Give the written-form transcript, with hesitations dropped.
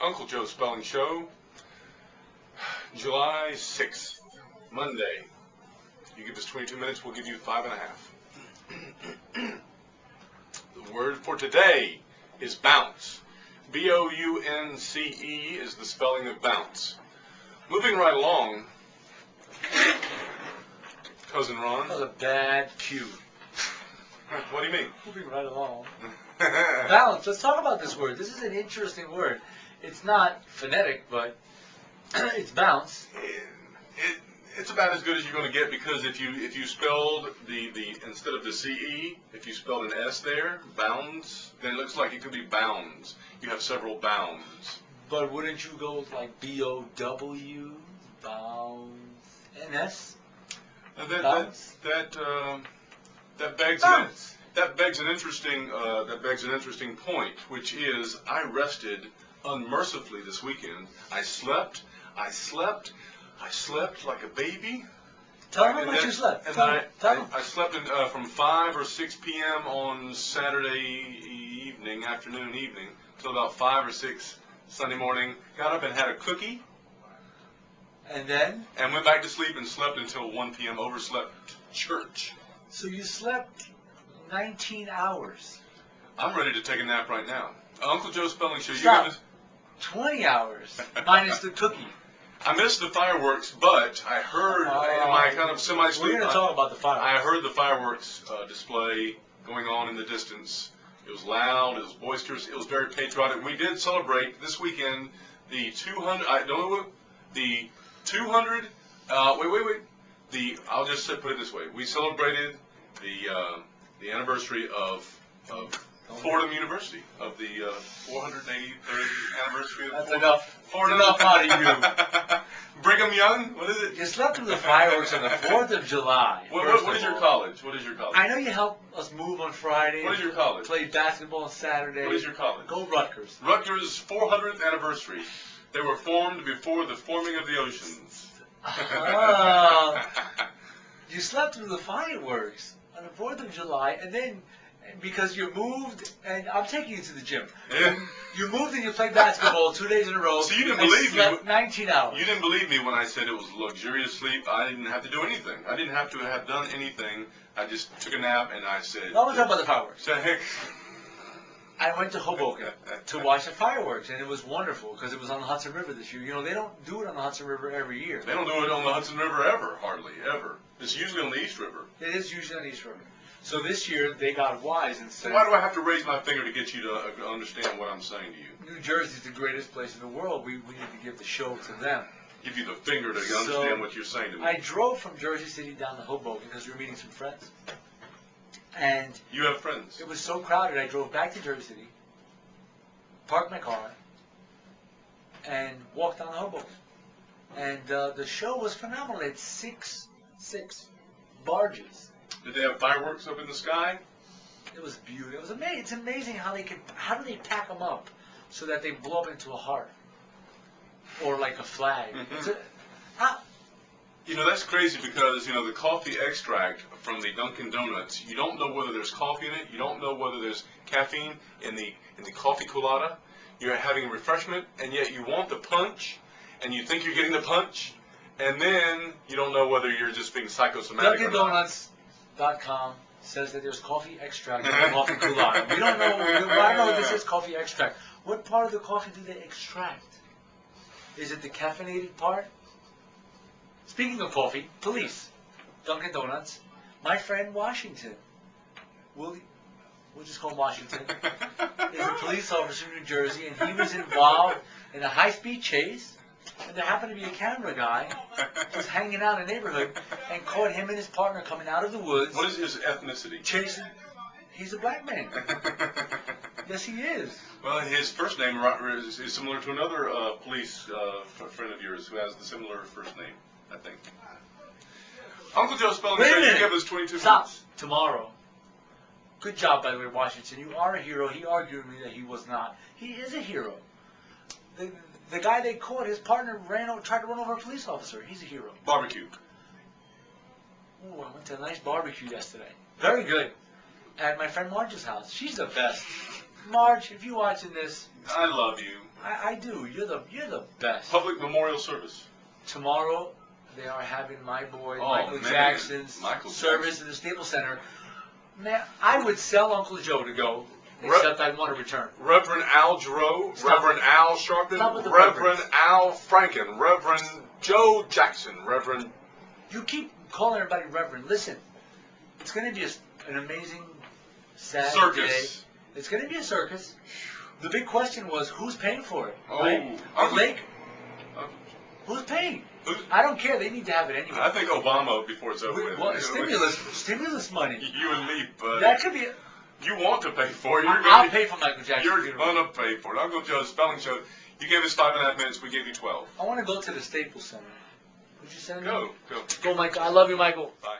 Uncle Joe's Spelling Show, July 6th, Monday. You give us 22 minutes, we'll give you 5.5. The word for today is bounce. B-O-U-N-C-E is the spelling of bounce. Moving right along, Cousin Ron. That was a bad cue. What do you mean? Moving right along. Bounce. Let's talk about this word. This is an interesting word. It's not phonetic, but it's bounce. It's about as good as you're going to get, because if you spelled the instead of the C-E, if you spelled an S there, bounds, then it looks like it could be bounds. You have several bounds. But wouldn't you go with like B-O-W, bounds, N-S? That begs an interesting point, which is I rested unmercifully this weekend. I slept like a baby. Tell them how much you slept. I slept from 5 or 6 p.m. on Saturday afternoon, till about 5 or 6 Sunday morning. Got up and had a cookie. And then? And went back to sleep and slept until 1 p.m. Overslept church. So you slept 19 hours. I'm ready to take a nap right now. Uncle Joe's Spelling Show. Stop. 20 hours, minus the cookie. I missed the fireworks, but I heard in my kind of semi-sleep. We're going to talk about the fireworks. I heard the fireworks display going on in the distance. It was loud. It was boisterous. It was very patriotic. We did celebrate this weekend the 200. I don't know what the 200. Wait. I'll just put it this way. We celebrated the anniversary of Fordham University, of the 483rd anniversary of That's Fordham. enough. Fordham. Enough out of you. Brigham Young? What is it? You slept through the fireworks on the 4th of July. What is your college? What is your college? I know you helped us move on Friday. What is your college? Played basketball on Saturday. What is your college? Go Rutgers. Rutgers' 400th anniversary. They were formed before the forming of the oceans. You slept through the fireworks on the 4th of July, and then because you moved, and I'm taking you to the gym. Yeah. You moved and you played basketball 2 days in a row. So you didn't believe me. Slept 19 hours. You didn't believe me when I said it was luxurious sleep. I didn't have to do anything. I didn't have to have done anything. I just took a nap and I said. I want to talk about the fireworks. The heck? I went to Hoboken to watch the fireworks, and it was wonderful because it was on the Hudson River this year. You know, they don't do it on the Hudson River every year. They don't do it on the Hudson River ever, hardly ever. It's usually on the East River. It is usually on the East River. So this year they got wise and said, why do I have to raise my finger to get you to understand what I'm saying to you? New Jersey's the greatest place in the world. We need to give the show to them. Give you the finger to understand what you're saying to me. I drove from Jersey City down to Hoboken because we were meeting some friends. And you have friends? It was so crowded, I drove back to Jersey City, parked my car, and walked down to Hoboken. And the show was phenomenal. It had six barges. Did they have fireworks up in the sky? It was beautiful. It was amazing. It's amazing how do they pack them up so that they blow up into a heart or like a flag. You know, that's crazy because, you know, the coffee extract from the Dunkin' Donuts, you don't know whether there's coffee in it. You don't know whether there's caffeine in the coffee colada. You're having a refreshment, and yet you want the punch, and you think you're getting the punch, and then you don't know whether you're just being psychosomatic or not. DunkinDonuts.com says that there's coffee extract in the coffee colada. We don't know. I don't know if this is coffee extract. What part of the coffee do they extract? Is it the caffeinated part? Speaking of coffee, police, Dunkin' Donuts, my friend Washington, we'll just call him Washington, is a police officer in New Jersey, and he was involved in a high-speed chase, and there happened to be a camera guy who's hanging out in the neighborhood and caught him and his partner coming out of the woods. What is his ethnicity? Chasing. He's a black man. Yes, he is. Well, his first name is similar to another police friend of yours who has the similar first name, I think. Uncle Joe's Spelling Show, you give us 22 minutes. Tomorrow. Good job, by the way, Washington. You are a hero. He argued with me that he was not. He is a hero. The guy they caught, his partner tried to run over a police officer. He's a hero. Barbecue. Oh, I went to a nice barbecue yesterday. Very good. At my friend Marge's house. She's the best. Marge, if you're watching this. I love you. I do. You're the best. Public memorial service. Tomorrow, they are having my boy Oh, Michael man. Jackson's Michael service Jackson. at the Staples Center. Man, I would sell Uncle Joe to go, Re- except I'd want to return. Reverend Al Jarreau, Stop Reverend it. Al Sharpton, Stop with the Reverend reverends. Al Franken, Reverend Joe Jackson, Reverend. You keep calling everybody Reverend. Listen, it's going to be an amazing, sad Circus. day. It's going to be a circus. The big question was, who's paying for it? Oh. Right? The lake. Who's paying? I don't care. They need to have it anyway. I think Obama before it's over with. What, stimulus money. You and me, buddy. That could be. You want to pay for it. I'll pay for Michael Jackson's You're funeral. gonna pay for it. I'll go to a spelling show. You gave us 5.5 minutes. We gave you 12. I want to go to the Staples Center. Would you send me? Go. Go, Michael. I love you, Michael. Bye.